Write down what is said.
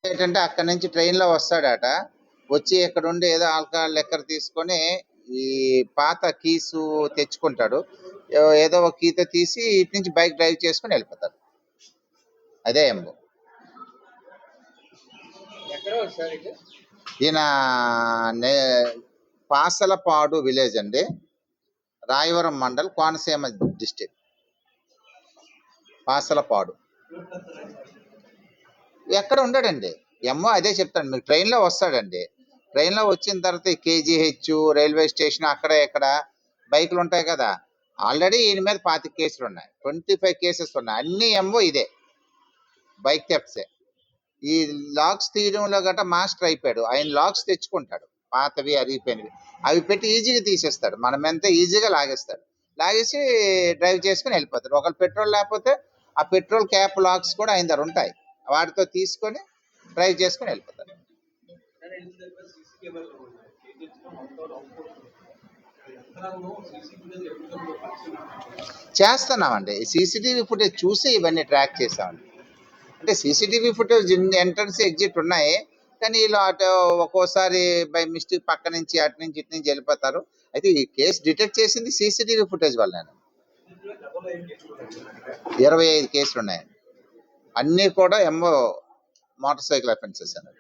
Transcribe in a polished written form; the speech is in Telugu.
ఏంటంటే అక్కడి నుంచి ట్రైన్లో వస్తాడట, వచ్చి ఇక్కడ ఉండి ఏదో ఆల్కహాల్ లెక్కర్ తీసుకొని ఈ పాత కీసు తెచ్చుకుంటాడు, ఏదో ఒక కీతో తీసి ఇటు నుంచి బైక్ డ్రైవ్ చేసుకుని వెళ్ళిపోతాడు. అదే ఎంబు. ఈయన పాసలపాడు విలేజ్ అండి, రాయవరం మండల్, కోనసీమ డిస్టిక్. పాసలపాడు ఎక్కడ ఉండడండి, ఏమో అదే చెప్తాను మీకు. ట్రైన్లో వస్తాడండి, ట్రైన్లో వచ్చిన తర్వాత కేజీహెచ్ రైల్వే స్టేషన్ అక్కడ ఇక్కడ బైకులు ఉంటాయి కదా, ఆల్రెడీ ఈయన మీద 25 కేసులు ఉన్నాయి, 25 కేసెస్ ఉన్నాయి, అన్ని ఏమో ఇదే బైక్ థెఫ్ట్సే. ఈ లాక్స్ తీయడంలో గట్రా మాస్టర్ అయిపోయాడు. ఆయన లాక్స్ తెచ్చుకుంటాడు, పాతవి అరిగిపోయినవి, అవి పెట్టి ఈజీగా తీసేస్తాడు, మనం ఎంత ఈజీగా లాగేస్తాడు, లాగేసి డ్రైవ్ చేసుకుని వెళ్ళిపోతాడు. ఒకవేళ పెట్రోల్ లేకపోతే ఆ పెట్రోల్ క్యాప్ లాక్స్ కూడా ఆయన దగ్గర ఉంటాయి, వాటితో తీసుకొని డ్రైవ్ చేసుకుని వెళ్ళిపోతాడు. చేస్తున్నామండి, సీసీటీవీ ఫుటేజ్ చూసి ఇవన్నీ ట్రాక్ చేసామండి. అంటే సీసీటీవీ ఫుటేజ్ ఎంట్రన్స్ ఎగ్జిట్ ఉన్నాయి, కానీ వీళ్ళు అటు ఒక్కోసారి బై మిస్టేక్ పక్క నుంచి అటు నుంచి ఇటు నుంచి వెళ్ళిపోతారు. అయితే ఈ కేసు డిటెక్ట్ చేసింది సీసీటీవీ ఫుటేజ్ వల్ల. 25 కేసులు ఉన్నాయండి, అన్నీ కూడా మోటార్ సైకిల్ అఫెన్సెస్ అన్నది.